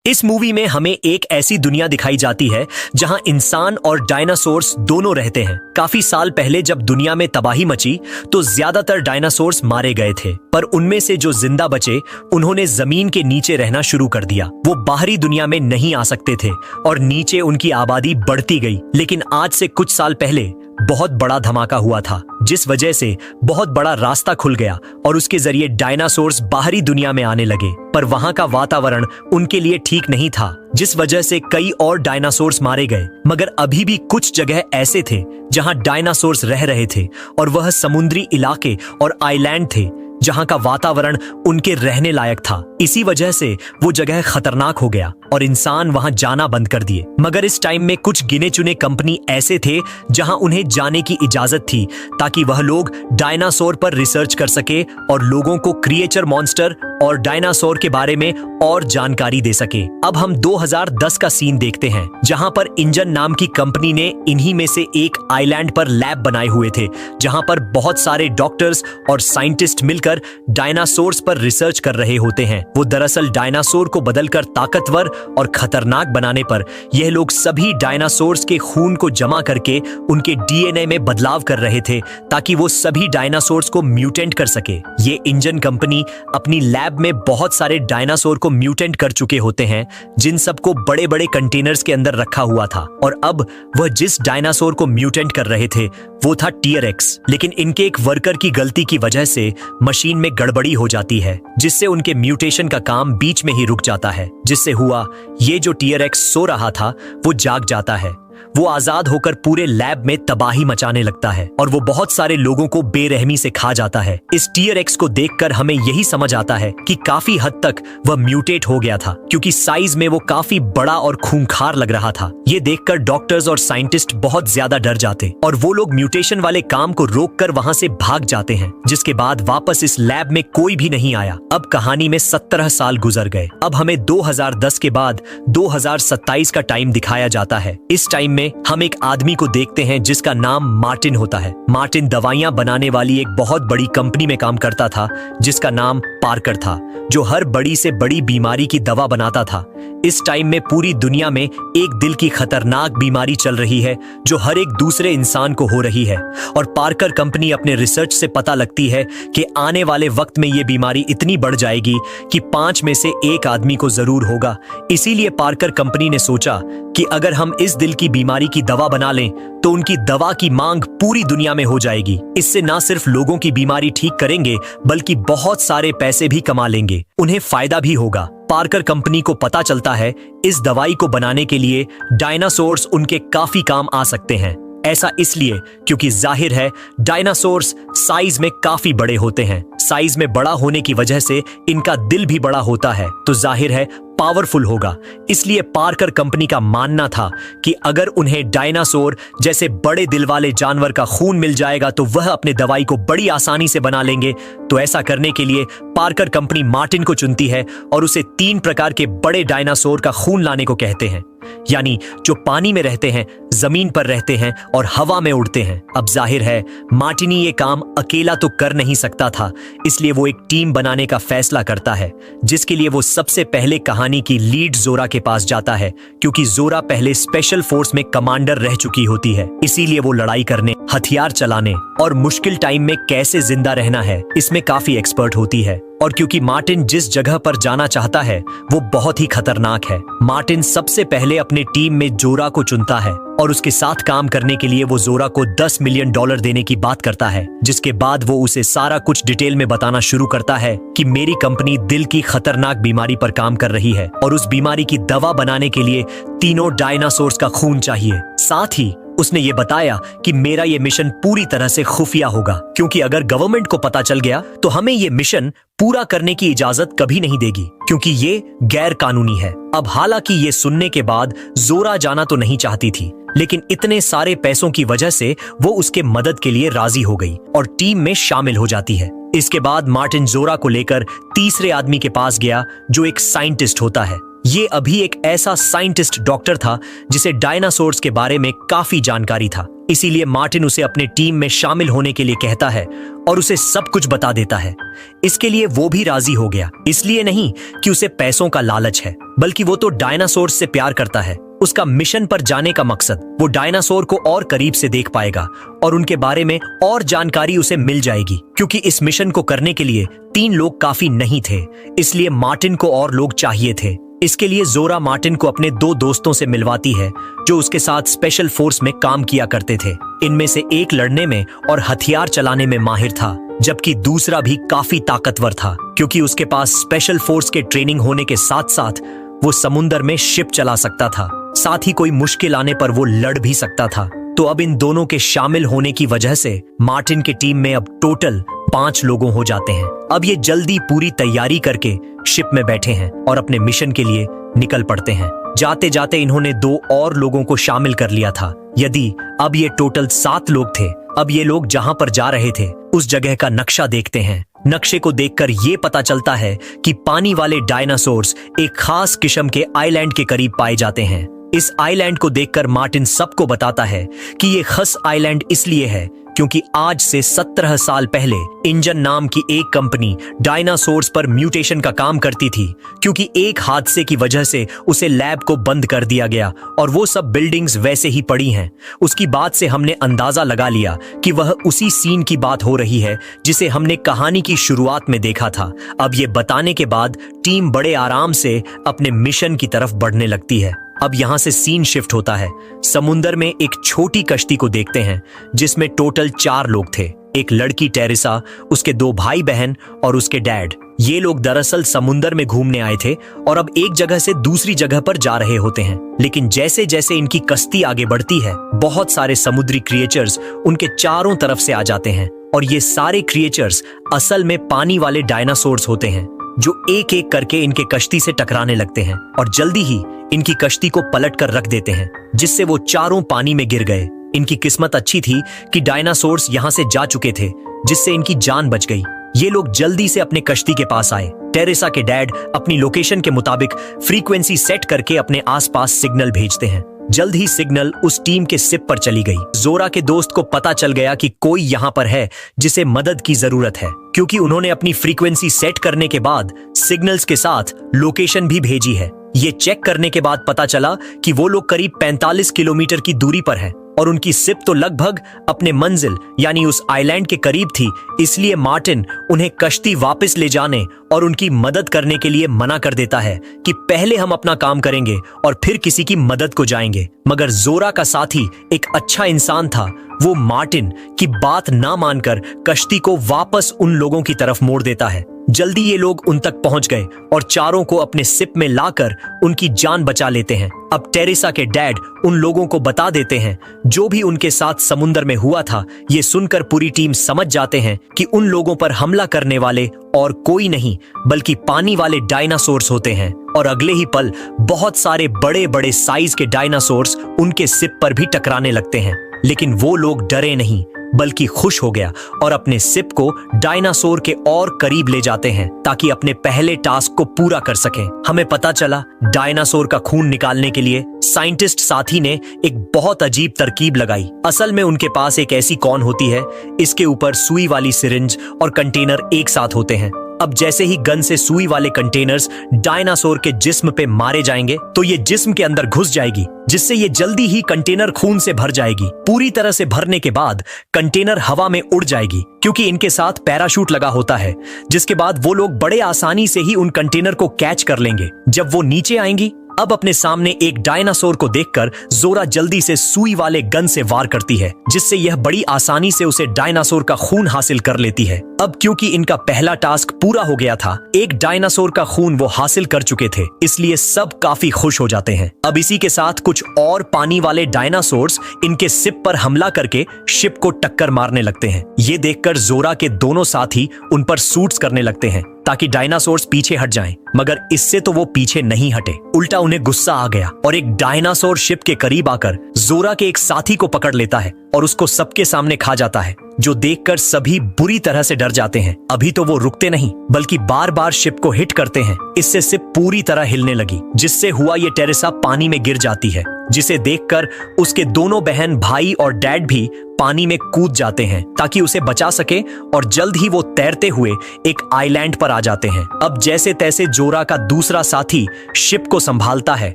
इस मूवी में हमें एक ऐसी दुनिया दिखाई जाती है जहां इंसान और डायनासोर्स दोनों रहते हैं। काफी साल पहले जब दुनिया में तबाही मची तो ज्यादातर डायनासोर्स मारे गए थे, पर उनमें से जो जिंदा बचे उन्होंने जमीन के नीचे रहना शुरू कर दिया। वो बाहरी दुनिया में नहीं आ सकते थे और नीचे उनकी आबादी बढ़ती गई। लेकिन आज से कुछ साल पहले बहुत बड़ा धमाका हुआ था, जिस वजह से बहुत बड़ा रास्ता खुल गया और उसके जरिए डायनासोर्स बाहरी दुनिया में आने लगे। पर वहां का वातावरण उनके लिए ठीक नहीं था, जिस वजह से कई और डायनासोर्स मारे गए। मगर अभी भी कुछ जगह ऐसे थे जहां डायनासोर्स रह रहे थे और वह समुद्री इलाके और आइलैंड थे जहां का वातावरण उनके रहने लायक था। इसी वजह से वो जगह खतरनाक हो गया और इंसान वहां जाना बंद कर दिए। मगर इस टाइम में कुछ गिने चुने कंपनी ऐसे थे जहां उन्हें जाने की इजाजत थी, ताकि वह लोग डायनासोर पर रिसर्च कर सके और लोगों को क्रिएचर मॉन्स्टर और डायनासोर के बारे में और जानकारी दे सके। अब हम 2010 का सीन देखते हैं, जहां पर इंजन नाम की कंपनी ने इन्हीं में से एक आइलैंड पर लैब बनाए हुए थे, जहां पर बहुत सारे डॉक्टर्स और साइंटिस्ट मिलकर डायनासोर्स पर रिसर्च कर रहे होते हैं। वो दरअसल डायनासोर को बदलकर ताकतवर और खतरनाक बनाने पर यह लोग सभी डायनासोर्स के खून को जमा करके उनके डीएनए में बदलाव कर रहे थे, ताकि वो सभी डायनासोर्स को म्यूटेंट कर सके। ये इंजन कंपनी अपनी लैब में बहुत सारे डायनासोर को म्यूटेंट कर चुके होते हैं, जिन सबको बड़े बड़े कंटेनर्स के अंदर रखा हुआ था। और अब वह जिस डायनासोर को म्यूटेंट कर रहे थे वो था टीयरएक्स। लेकिन इनके एक वर्कर की गलती की वजह से मशीन में गड़बड़ी हो जाती है, जिससे उनके म्यूटेशन का काम बीच में ही रुक जाता है। जिससे हुआ ये, जो टीयरएक्स सो रहा था वो जाग जाता है। वो आजाद होकर पूरे लैब में तबाही मचाने लगता है और वो बहुत सारे लोगों को बेरहमी से खा जाता है। इस टीयरएक्स को देखकर हमें यही समझ आता है कि काफी हद तक वह म्यूटेट हो गया था, क्योंकि साइज में वो काफी बड़ा और खूंखार लग रहा था। ये देखकर डॉक्टर्स और साइंटिस्ट बहुत ज्यादा डर जाते और वो लोग म्यूटेशन वाले काम को रोककर वहां से भाग जाते हैं, जिसके बाद वापस इस लैब में कोई भी नहीं आया। अब कहानी में 17 साल गुजर गए। अब हमें 2010 के बाद 2027 का टाइम दिखाया जाता है। इस टाइम में हम एक आदमी को देखते हैं जिसका नाम मार्टिन होता है। मार्टिन दवाइयां बनाने वाली एक बहुत बड़ी कंपनी में काम करता था, जिसका नाम पार्कर था, जो हर बड़ी से बड़ी बीमारी की दवा बनाता था। इस टाइम में पूरी दुनिया में एक दिल की खतरनाक बीमारी चल रही है, जो हर एक दूसरे इंसान को हो रही है। और पार्कर कंपनी अपने रिसर्च से पता लगती है कि आने वाले वक्त में ये बीमारी इतनी बढ़ जाएगी कि 5 में से 1 आदमी को जरूर होगा। इसीलिए पार्कर कंपनी ने सोचा कि अगर हम इस दिल की बीमारी की दवा बना लें तो उनकी दवा की मांग पूरी दुनिया में हो जाएगी। इससे ना सिर्फ लोगों की बीमारी ठीक करेंगे, बल्कि बहुत सारे पैसे भी कमा लेंगे। उन्हें फायदा भी होगा। पार्कर कंपनी को पता चलता है इस दवाई को बनाने के लिए डायनासोर्स उनके काफी काम आ सकते हैं। ऐसा इसलिए क्योंकि जाहिर है डायनासोर्स साइज में काफी बड़े होते हैं। साइज में बड़ा होने की वजह से इनका दिल भी बड़ा होता है, तो जाहिर है पावरफुल होगा। इसलिए पार्कर कंपनी का मानना था कि अगर उन्हें डायनासोर जैसे बड़े दिल वाले जानवर का खून मिल जाएगा तो वह अपने दवाई को बड़ी आसानी से बना लेंगे। तो ऐसा करने के लिए पार्कर कंपनी मार्टिन को चुनती है और उसे 3 प्रकार के बड़े डायनासोर का खून लाने को कहते हैं, यानी जो पानी में रहते हैं, जमीन पर रहते हैं और हवा में उड़ते हैं। अब जाहिर है मार्टिनी ये काम अकेला तो कर नहीं सकता था, इसलिए वो एक टीम बनाने का फैसला करता है, जिसके लिए वो सबसे पहले कहानी की लीड जोरा के पास जाता है, क्योंकि जोरा पहले स्पेशल फोर्स में कमांडर रह चुकी होती है। इसीलिए वो लड़ाई करने, हथियार चलाने और मुश्किल टाइम में कैसे जिंदा रहना है इसमें काफी एक्सपर्ट होती है। और क्योंकि मार्टिन जिस जगह पर जाना चाहता है वो बहुत ही खतरनाक है, मार्टिन सबसे पहले अपने टीम में जोरा को चुनता है और उसके साथ काम करने के लिए वो जोरा को $10 मिलियन देने की बात करता है। जिसके बाद वो उसे सारा कुछ डिटेल में बताना शुरू करता है कि मेरी कंपनी दिल की खतरनाक बीमारी पर काम कर रही है और उस बीमारी की दवा बनाने के लिए 3 डायनासोर्स का खून चाहिए। साथ ही उसने ये बताया कि मेरा ये मिशन पूरी तरह से खुफिया होगा, क्योंकि अगर गवर्नमेंट को पता चल गया तो हमें ये मिशन पूरा करने की इजाजत कभी नहीं देगी, क्योंकि ये गैर कानूनी है। अब हालांकि ये सुनने के बाद जोरा जाना तो नहीं चाहती थी, लेकिन इतने सारे पैसों की वजह से वो उसके मदद के लिए राजी हो गई और टीम में शामिल हो जाती है। इसके बाद मार्टिन जोरा को लेकर तीसरे आदमी के पास गया, जो एक साइंटिस्ट होता है। ये अभी एक ऐसा साइंटिस्ट डॉक्टर था जिसे डायनासोर्स के बारे में काफी जानकारी था। इसीलिए मार्टिन उसे अपने टीम में शामिल होने के लिए कहता है और उसे सब कुछ बता देता है। इसके लिए वो भी राजी हो गया, इसलिए नहीं कि उसे पैसों का लालच है, बल्कि वो तो डायनासोर से प्यार करता है। उसका मिशन पर जाने का मकसद वो डायनासोर को और करीब से देख पाएगा और उनके बारे में और जानकारी उसे मिल जाएगी, क्योंकि इस मिशन को करने के लिए 3 लोग काफी नहीं थे, इसलिए मार्टिन को और लोग चाहिए थे। इसके लिए जोरा मार्टिन को अपने 2 दोस्तों से मिलवाती है जो उसके साथ स्पेशल फोर्स में काम किया करते थे। इनमें से एक लड़ने में और हथियार चलाने में माहिर था, जबकि दूसरा भी काफी ताकतवर था, क्योंकि उसके पास स्पेशल फोर्स के ट्रेनिंग होने के साथ साथ वो समुंदर में शिप चला सकता था। साथ ही कोई मुश्किल आने पर वो लड़ भी सकता था। तो अब इन दोनों के शामिल होने की वजह से मार्टिन के टीम में अब टोटल 5 लोगों हो जाते हैं। अब ये जल्दी पूरी तैयारी करके शिप में बैठे हैं और अपने मिशन के लिए निकल पड़ते हैं। जाते जाते इन्होंने 2 और लोगों को शामिल कर लिया था। यदि अब ये टोटल 7 लोग थे। अब ये लोग जहां पर जा रहे थे उस जगह का नक्शा देखते हैं। नक्शे को देखकर ये पता चलता है कि पानी वाले डायनासोर्स एक खास किस्म के आइलैंड के करीब पाए जाते हैं। इस आइलैंड को देखकर मार्टिन सबको बताता है कि ये खास आइलैंड इसलिए है क्योंकि आज से 17 साल पहले इंजन नाम की एक कंपनी डायनासोर्स पर म्यूटेशन का काम करती थी, क्योंकि एक हादसे की वजह से उसे लैब को बंद कर दिया गया और वो सब बिल्डिंग्स वैसे ही पड़ी हैं। उसकी बात से हमने अंदाजा लगा लिया कि वह उसी सीन की बात हो रही है जिसे हमने कहानी की शुरुआत में देखा था। अब ये बताने के बाद टीम बड़े आराम से अपने मिशन की तरफ बढ़ने लगती है। अब यहां से सीन शिफ्ट होता है। समुंदर में एक छोटी कश्ती को देखते हैं जिसमें टोटल 4 लोग थे। एक लड़की टेरेसा, उसके 2 भाई बहन और उसके डैड। ये लोग दरअसल समुंदर में घूमने आए थे और अब एक जगह से दूसरी जगह पर जा रहे होते हैं। लेकिन जैसे जैसे इनकी कश्ती आगे बढ़ती है, बहुत सारे समुद्री क्रिएचर्स उनके चारों तरफ से आ जाते हैं और ये सारे क्रिएचर्स असल में पानी वाले डायनासोर्स होते हैं जो एक एक करके इनके कश्ती से टकराने लगते हैं और जल्दी ही इनकी कश्ती को पलट कर रख देते हैं, जिससे वो चारों पानी में गिर गए। इनकी किस्मत अच्छी थी कि डायनासोर्स यहां से जा चुके थे, जिससे इनकी जान बच गई। ये लोग जल्दी से अपने कश्ती के पास आए। टेरेसा के डैड अपनी लोकेशन के मुताबिक फ्रीक्वेंसी सेट करके अपने आसपास सिग्नल भेजते हैं। जल्द ही सिग्नल उस टीम के सिप पर चली गई। जोरा के दोस्त को पता चल गया कि कोई यहाँ पर है जिसे मदद की जरूरत है, क्योंकि उन्होंने अपनी फ्रीक्वेंसी सेट करने के बाद सिग्नल्स के साथ लोकेशन भी भेजी है। ये चेक करने के बाद पता चला कि वो लोग करीब 45 किलोमीटर की दूरी पर हैं और उनकी सिप तो लगभग अपने मंजिल यानी उस आइलैंड के करीब थी। इसलिए मार्टिन उन्हें कश्ती वापस ले जाने और उनकी मदद करने के लिए मना कर देता है कि पहले हम अपना काम करेंगे और फिर किसी की मदद को जाएंगे। मगर जोरा का साथी एक अच्छा इंसान था। वो मार्टिन की बात ना मानकर कश्ती को वापस उन लोगों की तरफ मोड़ देता है। जल्दी ये लोग उन तक पहुंच गए और चारों को अपने सिप में लाकर उनकी जान बचा लेते हैं। अब टेरेसा के डैड उन लोगों को बता देते हैं जो भी उनके साथ समुंदर में हुआ था। ये सुनकर पूरी टीम समझ जाते हैं कि उन लोगों पर हमला करने वाले और कोई नहीं बल्कि पानी वाले डायनासोर्स होते हैं। और अगले ही पल बहुत सारे बड़े बड़े साइज के डायनासोर्स उनके सिप पर भी टकराने लगते हैं। लेकिन वो लोग डरे नहीं बल्कि खुश हो गया और अपने सिप को डायनासोर के और करीब ले जाते हैं ताकि अपने पहले टास्क को पूरा कर सकें। हमें पता चला डायनासोर का खून निकालने के लिए साइंटिस्ट साथी ने एक बहुत अजीब तरकीब लगाई। असल में उनके पास एक ऐसी कॉन होती है, इसके ऊपर सुई वाली सिरिंज और कंटेनर एक साथ होते हैं। अब जैसे ही गन से सुई वाले कंटेनर्स डायनासोर के जिस्म पे मारे जाएंगे तो ये जिस्म के अंदर घुस जाएगी, जिससे ये जल्दी ही कंटेनर खून से भर जाएगी। पूरी तरह से भरने के बाद कंटेनर हवा में उड़ जाएगी, क्योंकि इनके साथ पैराशूट लगा होता है, जिसके बाद वो लोग बड़े आसानी से ही उन कंटेनर को कैच कर लेंगे। जब वो नीचे आएंगी, अब अपने सामने एक डायनासोर को देखकर जोरा जल्दी से सुई वाले गन से वार करती है, जिससे यह बड़ी आसानी से उसे डायनासोर का खून हासिल कर लेती है। अब क्योंकि इनका पहला टास्क पूरा हो गया था, एक डायनासोर का खून वो हासिल कर चुके थे, इसलिए सब काफी खुश हो जाते हैं। अब इसी के साथ कुछ और पानी वाले डायनासोर्स इनके सिप पर हमला करके शिप को टक्कर मारने लगते हैं। ये देखकर जोरा के दोनों साथी उन पर सूट्स करने लगते हैं ताकि डायनासोर्स पीछे हट जाएं, मगर इससे तो वो पीछे नहीं हटे। उल्टा उन्हें गुस्सा आ गया और एक डायनासोर शिप के करीब आकर जोरा के एक साथी को पकड़ लेता है और उसको सबके सामने खा जाता है, जो देखकर सभी बुरी तरह से डर जाते हैं। अभी तो वो रुकते नहीं बल्कि बार बार शिप को हिट करते हैं। इससे शिप पूरी तरह हिलने लगी, जिससे हुआ ये टेरेसा पानी में गिर जाती है जिसे देखकर उसके दोनों बहन, भाई और डैड भी पानी में कूद जाते हैं ताकि उसे बचा सके और जल्द ही वो तैरते हुए एक आइलैंड पर आ जाते हैं। अब जैसे तैसे जोरा का दूसरा साथी शिप को संभालता है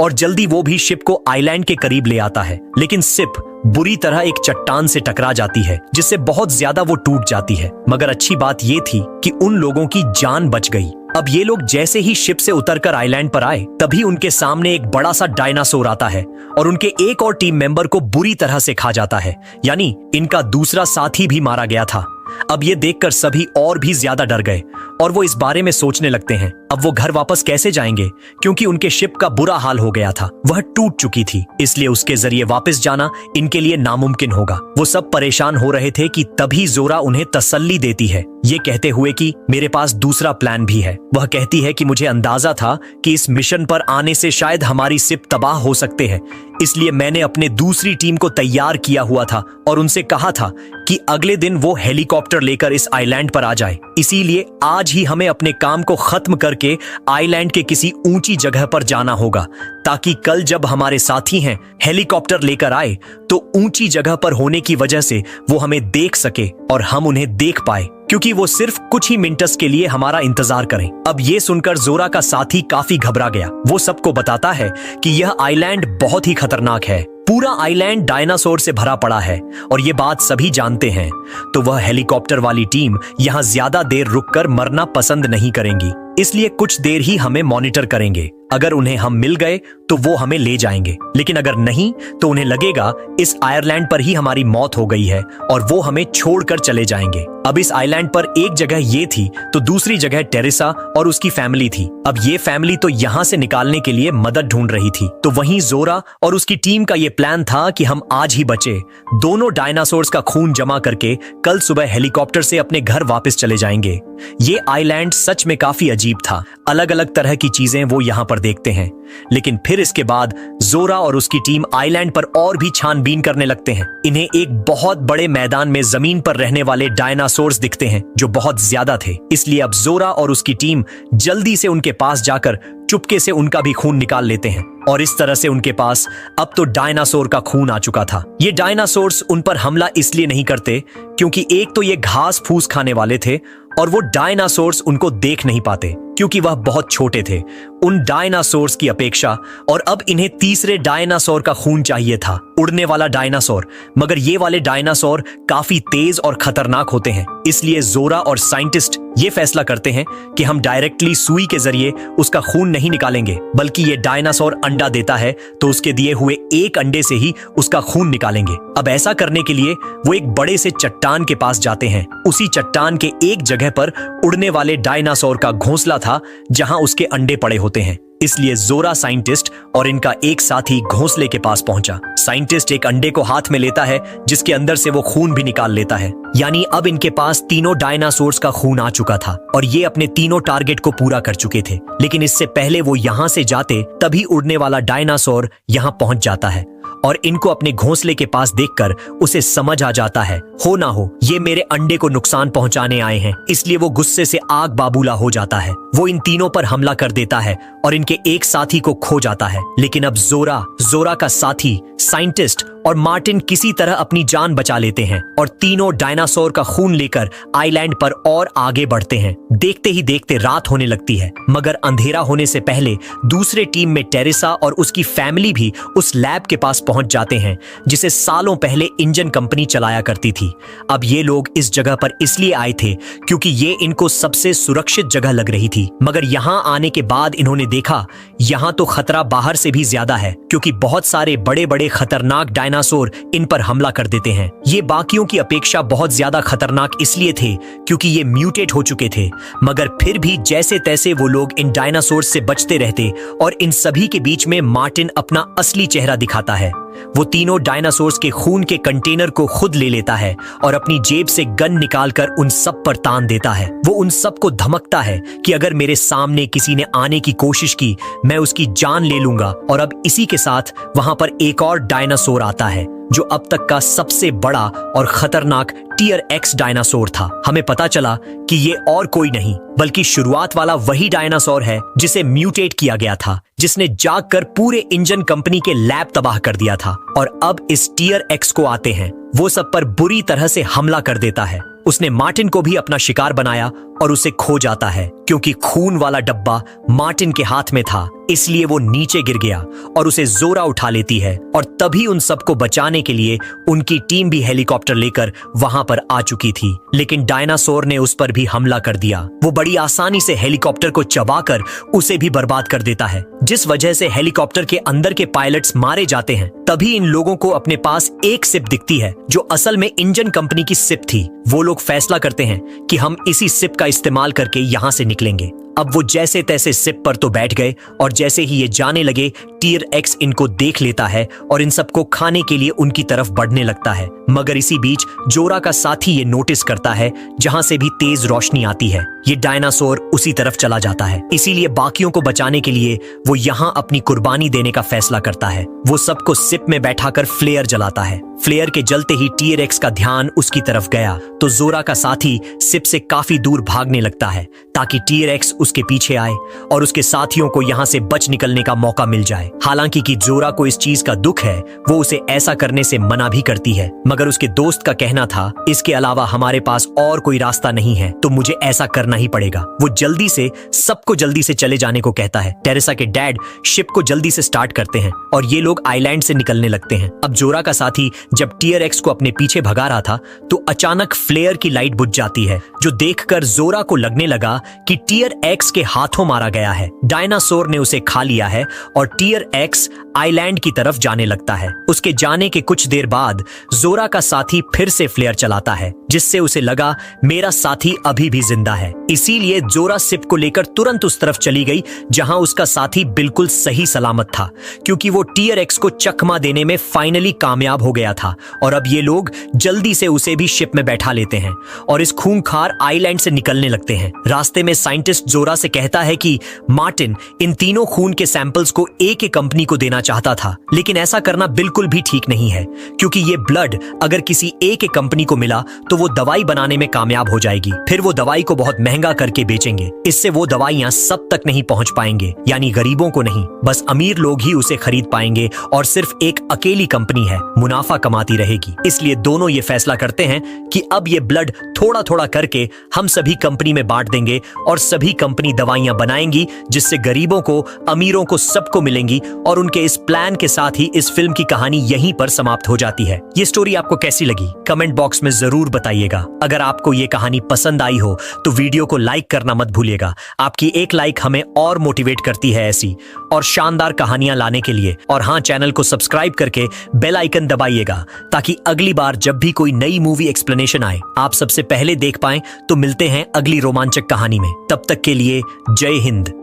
और जल्दी वो भी शिप को आइलैंड के करीब ले आता है, लेकिन शिप बुरी तरह एक चट्टान से टकरा जाती है जिससे बहुत ज्यादा वो टूट जाती है। मगर अच्छी बात ये थी कि उन लोगों की जान बच गई। अब ये लोग जैसे ही शिप से उतरकर आइलैंड पर आए तभी उनके सामने एक बड़ा सा डायनासोर आता है और उनके एक और टीम मेंबर को बुरी तरह से खा जाता है, यानी इनका दूसरा साथी भी मारा गया था। अब ये देखकर सभी और भी ज्यादा डर गए और वो इस बारे में सोचने लगते हैं अब वो घर वापस कैसे जाएंगे, क्योंकि उनके शिप का बुरा हाल हो गया था, वह टूट चुकी थी, इसलिए उसके जरिए वापस जाना इनके लिए नामुमकिन होगा। वो सब परेशान हो रहे थे कि तभी जोरा उन्हें तसल्ली देती है, ये कहते हुए कि मेरे पास दूसरा प्लान भी है। वह कहती है कि मुझे अंदाजा था कि इस मिशन पर आने से शायद हमारी शिप तबाह हो सकते हैं, इसलिए मैंने अपने दूसरी टीम को तैयार किया हुआ था और उनसे कहा था कि अगले दिन वो हेलीकॉप्टर लेकर इस आइलैंड पर आ जाए। इसीलिए आज ही हमें अपने काम को खत्म करके आइलैंड के किसी ऊंची जगह पर जाना होगा, ताकि कल जब हमारे साथी हैं हेलीकॉप्टर लेकर आए तो ऊंची जगह पर होने की वजह से वो हमें देख सके और हम उन्हें देख पाए, क्योंकि वो सिर्फ कुछ ही मिनट्स के लिए हमारा इंतजार करें। अब ये सुनकर जोरा का साथी काफी घबरा गया। वो सबको बताता है कि यह आइलैंड बहुत ही खतरनाक है, पूरा आइलैंड डायनासोर से भरा पड़ा है और ये बात सभी जानते हैं, तो वह हेलीकॉप्टर वाली टीम यहाँ ज्यादा देर रुककर मरना पसंद नहीं करेंगी, इसलिए कुछ देर ही हमें मॉनिटर करेंगे। अगर उन्हें हम मिल गए तो वो हमें ले जाएंगे, लेकिन अगर नहीं तो उन्हें लगेगा इस आयरलैंड पर ही हमारी मौत हो गई है और वो हमें छोड़कर चले जाएंगे। अब इस आइलैंड पर एक जगह ये थी तो दूसरी जगह टेरेसा और उसकी फैमिली थी। अब ये फैमिली तो यहाँ से निकालने के लिए मदद ढूंढ रही थी, तो वहीं जोरा और उसकी टीम का ये प्लान था कि हम आज ही बचे, दोनों डायनासोर्स का खून जमा करके कल सुबह हेलीकॉप्टर से अपने घर वापस चले जाएंगे। ये आइलैंड सच में काफी अजीब था, अलग अलग तरह की चीजें वो यहाँ पर देखते हैं। लेकिन फिर इसके बाद जोरा और उसकी टीम आइलैंड पर और भी छानबीन करने लगते हैं। इन्हें एक बहुत बड़े मैदान में जमीन पर रहने वाले डायनासोर्स दिखते हैं जो बहुत ज्यादा थे, इसलिए अब जोरा और उसकी टीम जल्दी से उनके पास जाकर चुपके से उनका भी खून निकाल लेते हैं और इस तरह से उनके पास अब तो डायनासोर का खून आ चुका था। ये डायनासोर्स उन पर हमला इसलिए नहीं करते क्योंकि एक तो ये घास फूस खाने वाले थे और वो डायनासोर्स उनको देख नहीं पाते क्योंकि वह बहुत छोटे थे उन डायनासोर्स की अपेक्षा, और अब इन्हें तीसरे डायनासोर का खून चाहिए था, उड़ने वाला डायनासोर। मगर ये वाले डायनासोर काफी तेज और खतरनाक होते हैं, इसलिए जोरा और साइंटिस्ट ये फैसला करते हैं कि हम डायरेक्टली सुई के जरिए उसका खून नहीं निकालेंगे, बल्कि ये डायनासोर अंडा देता है तो उसके दिए हुए एक अंडे से ही उसका खून निकालेंगे। अब ऐसा करने के लिए वो एक बड़े से चट्टान के पास जाते हैं। उसी चट्टान के एक जगह पर उड़ने वाले डायनासोर का घोंसला था जहां उसके अंडे पड़े होते हैं, इसलिए जोरा साइंटिस्ट और इनका एक साथी घोंसले के पास पहुंचा। साइंटिस्ट एक अंडे को हाथ में लेता है जिसके अंदर से वो खून भी निकाल लेता है, यानी अब इनके पास तीनों डायनासोर्स का खून आ चुका था और ये अपने तीनों टारगेट को पूरा कर चुके थे। लेकिन इससे पहले वो यहाँ से जाते तभी उड़ने वाला डायनासोर यहाँ पहुंच जाता है और इनको अपने घोंसले के पास देखकर उसे समझ आ जाता है हो ना हो ये मेरे अंडे को नुकसान पहुंचाने आए हैं, इसलिए वो गुस्से से आग बाबूला हो जाता है। वो इन तीनों पर हमला कर देता है और इनके एक साथी को खो जाता है। लेकिन अब जोरा का साथी, साइंटिस्ट और मार्टिन किसी तरह अपनी जान बचा लेते हैं और तीनों डायनासोर का खून लेकर आइलैंड पर और आगे बढ़ते हैं। देखते ही देखते रात होने लगती है, मगर अंधेरा होने से पहले दूसरे टीम में टेरेसा और उसकी फैमिली भी उस लैब के पास पहुंच जाते हैं जिसे सालों पहले इंजन कंपनी चलाया करती थी। अब ये लोग इस जगह पर इसलिए आए थे क्योंकि ये इनको सबसे सुरक्षित जगह लग रही थी, मगर यहाँ आने के बाद इन्होंने देखा यहाँ तो खतरा बाहर से भी ज्यादा है, क्योंकि बहुत सारे बड़े बड़े खतरनाक डायनासोर इन पर हमला कर देते हैं। ये बाकियों की अपेक्षा बहुत ज्यादा खतरनाक इसलिए थे क्योंकि ये म्यूटेट हो चुके थे, मगर फिर भी जैसे तैसे वो लोग इन डायनासोर से बचते रहते और इन सभी के बीच में मार्टिन अपना असली चेहरा दिखाता है। वो तीनों डायनासोर्स के खून के कंटेनर को खुद ले लेता है और अपनी जेब से गन निकालकर उन सब पर तान देता है। वो उन सब को धमकता है कि अगर मेरे सामने किसी ने आने की कोशिश की मैं उसकी जान ले लूंगा। और अब इसी के साथ वहां पर एक और डायनासोर आता है जो अब तक का सबसे बड़ा और खतरनाक टीयर एक्स डायनासोर था। हमें पता चला कि ये और कोई नहीं बल्कि शुरुआत वाला वही डायनासोर है जिसे म्यूटेट किया गया था, जिसने जागकर पूरे इंजन कंपनी के लैब तबाह कर दिया था। और अब इस टीयर एक्स को आते हैं, वो सब पर बुरी तरह से हमला कर देता है। उसने मार्टिन को भी अपना शिकार बनाया और उसे खो जाता है। क्योंकि खून वाला डब्बा मार्टिन के हाथ में था, इसलिए वो नीचे गिर गया और उसे जोरा उठा लेती है। और तभी उन सबको बचाने के लिए उनकी टीम भी हेलीकॉप्टर लेकर वहां पर आ चुकी थी। लेकिन डायनासोर ने उस पर भी हमला कर दिया। वो बड़ी आसानी से हेलीकॉप्टर को चबाकर उसे भी बर्बाद कर देता है, जिस वजह से हेलीकॉप्टर के अंदर के पायलट्स मारे जाते हैं। तभी इन लोगों को अपने पास एक सिप दिखती है जो असल में इंजन कंपनी की सिप थी। वो लोग फैसला करते हैं कि हम इसी सिप का इस्तेमाल करके यहां से निकलेंगे। अब वो जैसे तैसे सिप पर तो बैठ गए और जैसे ही ये जाने लगे, टीयर एक्स इनको देख लेता है और इन सबको खाने के लिए उनकी तरफ बढ़ने लगता है। मगर इसी बीच जोरा का साथी ये नोटिस करता है जहां से भी तेज रोशनी आती है, ये डायनासोर उसी तरफ चला जाता है। इसीलिए बाकियों को बचाने के लिए वो यहाँ अपनी कुर्बानी देने का फैसला करता है। वो सबको सिप में बैठाकर फ्लेयर जलाता है। फ्लेयर के जलते ही टीयर एक्स का ध्यान उसकी तरफ गया तो जोरा का साथी सिप से काफी दूर भागने लगता है ताकि टीयर एक्स उसके पीछे आए और उसके साथियों को यहाँ से बच निकलने का मौका मिल जाए। हालांकि कि जोरा को इस चीज का दुख है, वो उसे ऐसा करने से मना भी करती है, मगर उसके दोस्त का कहना था इसके अलावा हमारे पास और कोई रास्ता नहीं है, तो मुझे ऐसा करना ही पड़ेगा। वो जल्दी से सबको जल्दी से चले जाने को कहता है। टेरेसा के डैड शिप को जल्दी से स्टार्ट करते हैं और ये लोग आइलैंड से निकलने लगते हैं। अब जोरा का साथी जब टीयर एक्स को अपने पीछे भगा रहा था तो अचानक फ्लेयर की लाइट बुझ जाती है, जो देखकर जोरा को लगने लगा कि टीयर एक्स के हाथों मारा गया है। डायनासोर ने उसे खा लिया है और टीयर एक्स आइलैंड की तरफ जाने लगता है। उसके जाने के कुछ देर बाद जोरा का साथी फिर से फ्लेयर चलाता है, जिससे उसे लगा मेरा साथी अभी भी जिंदा है। इसीलिए जोरा सिप को लेकर तुरंत उस तरफ चली गई जहां उसका साथी बिल्कुल सही सलामत था, क्योंकि वो टीयर एक्स को चकमा देने में फाइनली कामयाब हो गया था। और अब ये लोग जल्दी से उसे भी शिप में बैठा लेते हैं और इस खूंखार आइलैंड से निकलने लगते हैं। रास्ते में साइंटिस्ट जोरा से कहता है कि मार्टिन इन तीनों खून के सैंपल्स को एक ही कंपनी को देना चाहता था, लेकिन ऐसा करना बिल्कुल भी ठीक नहीं है, क्योंकि ये ब्लड अगर किसी एक कंपनी को मिला तो वो दवाई बनाने में कामयाब हो जाएगी। फिर वो दवाई को बहुत महंगा करके बेचेंगे। इससे वो दवाइयां सब तक नहीं पहुंच पाएंगे, यानी गरीबों को नहीं, बस अमीर लोग ही उसे खरीद पाएंगे और सिर्फ एक अकेली कंपनी है, मुनाफा कमाती रहेगी। इसलिए दोनों ये फैसला करते हैं कि अब ये ब्लड थोड़ा थोड़ा करके हम सभी कंपनी में बांट देंगे और सभी कंपनी दवाइयां बनाएंगी, जिससे गरीबों को, अमीरों को, सबको मिलेंगी। और उनके इस प्लान के साथ ही इस फिल्म की कहानी यहीं पर समाप्त हो जाती है। ये स्टोरी आपको कैसी लगी कमेंट बॉक्स में जरूर बताइएगा। अगर आपको ये कहानी पसंद आई हो तो वीडियो को लाइक करना मत भूलिएगा। आपकी एक लाइक हमें और मोटिवेट करती है ऐसी और शानदार कहानियां लाने के लिए। और हाँ, चैनल को सब्सक्राइब करके बेल आइकन दबाइएगा ताकि अगली बार जब भी कोई नई मूवी एक्सप्लेनेशन आए आप सबसे पहले देख पाएं। तो मिलते हैं अगली रोमांचक कहानी में। तब तक के लिए जय हिंद।